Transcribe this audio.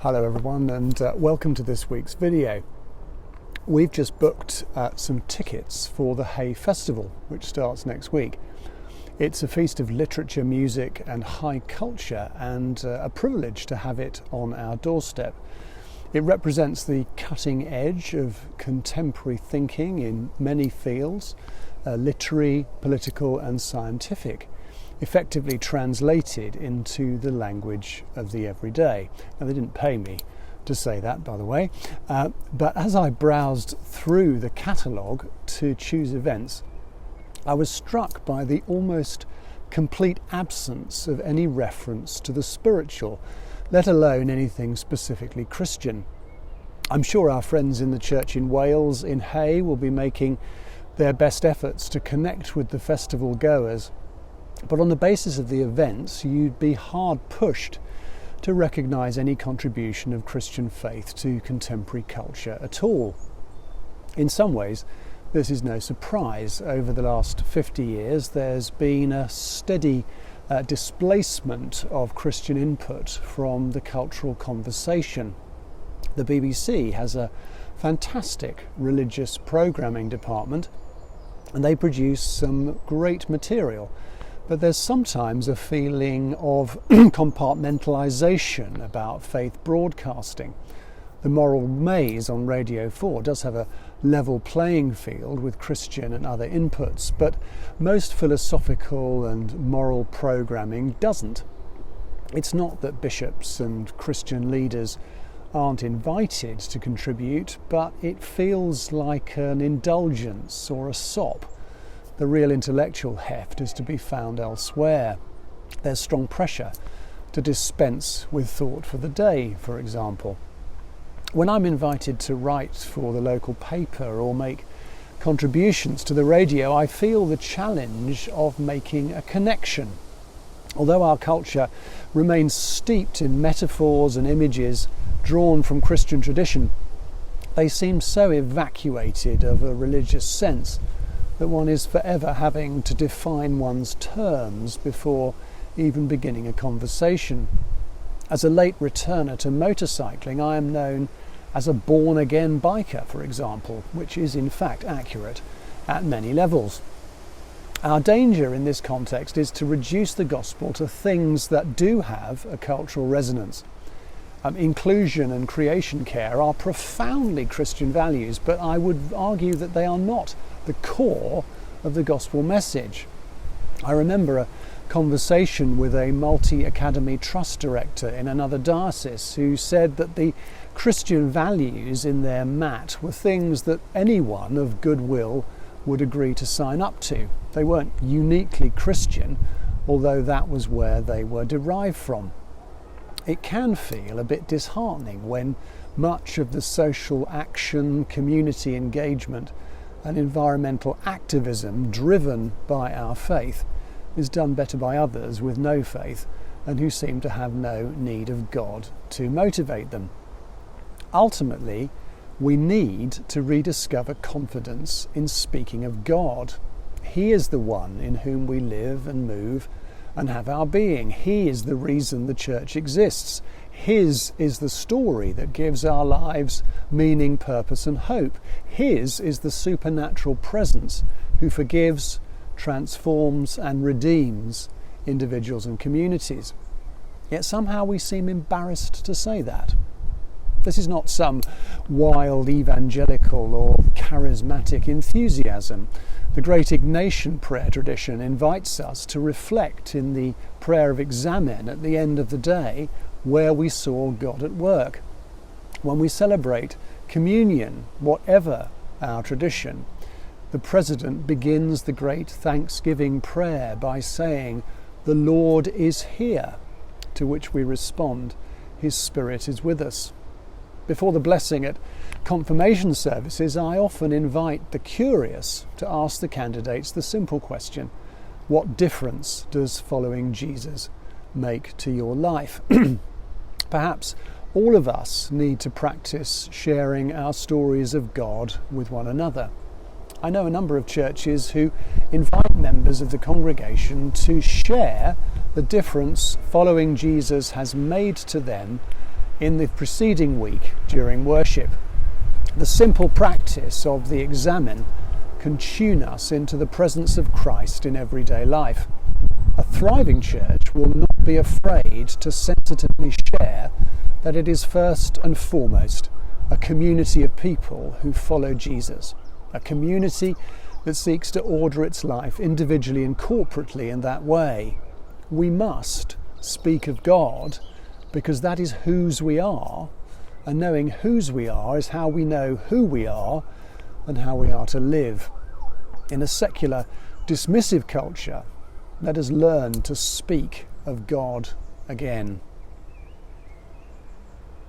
Hello everyone, and welcome to this week's video. We've just booked some tickets for the Hay Festival, which starts next week. It's a feast of literature, music and high culture, and a privilege to have it on our doorstep. It represents the cutting edge of contemporary thinking in many fields, literary, political and scientific, effectively translated into the language of the everyday. Now, they didn't pay me to say that, by the way, but as I browsed through the catalogue to choose events, I was struck by the almost complete absence of any reference to the spiritual, let alone anything specifically Christian. I'm sure our friends in the church in Wales, in Hay, will be making their best efforts to connect with the festival goers. But on the basis of the events, you'd be hard pushed to recognise any contribution of Christian faith to contemporary culture at all. In some ways, this is no surprise. Over the last 50 years, there's been a steady displacement of Christian input from the cultural conversation. The BBC has a fantastic religious programming department, and they produce some great material. But there's sometimes a feeling of compartmentalisation about faith broadcasting. The Moral Maze on Radio 4 does have a level playing field with Christian and other inputs, but most philosophical and moral programming doesn't. It's not that bishops and Christian leaders aren't invited to contribute, but it feels like an indulgence or a sop. The real intellectual heft is to be found elsewhere. There's strong pressure to dispense with thought for the day, for example. When I'm invited to write for the local paper or make contributions to the radio, I feel the challenge of making a connection. Although our culture remains steeped in metaphors and images drawn from Christian tradition, they seem so evacuated of a religious sense that one is forever having to define one's terms before even beginning a conversation. As a late returner to motorcycling, I am known as a born-again biker, for example, which is in fact accurate at many levels. Our danger in this context is to reduce the gospel to things that do have a cultural resonance. Inclusion and creation care are profoundly Christian values, but I would argue that they are not the core of the gospel message. I remember a conversation with a multi-academy trust director in another diocese who said that the Christian values in their mat were things that anyone of goodwill would agree to sign up to. They weren't uniquely Christian, although that was where they were derived from. It can feel a bit disheartening when much of the social action, community engagement and environmental activism driven by our faith is done better by others with no faith and who seem to have no need of God to motivate them. Ultimately, we need to rediscover confidence in speaking of God. He is the one in whom we live and move and have our being. He is the reason the church exists. His is the story that gives our lives meaning, purpose and hope. His is the supernatural presence who forgives, transforms and redeems individuals and communities. Yet somehow we seem embarrassed to say that. This is not some wild evangelical or charismatic enthusiasm. The great Ignatian prayer tradition invites us to reflect in the prayer of Examen at the end of the day where we saw God at work. When we celebrate communion, whatever our tradition, the president begins the great Thanksgiving prayer by saying, "The Lord is here," to which we respond, "His Spirit is with us." Before the blessing at confirmation services, I often invite the curious to ask the candidates the simple question, what difference does following Jesus make to your life? Perhaps all of us need to practice sharing our stories of God with one another. I know a number of churches who invite members of the congregation to share the difference following Jesus has made to them in the preceding week during worship. The simple practice of the examen can tune us into the presence of Christ in everyday life. A thriving church will not be afraid to sensitively share that it is first and foremost a community of people who follow Jesus, a community that seeks to order its life individually and corporately in that way. We must speak of God because that is whose we are, and knowing whose we are is how we know who we are and how we are to live. In a secular, dismissive culture, let us learn to speak of God again.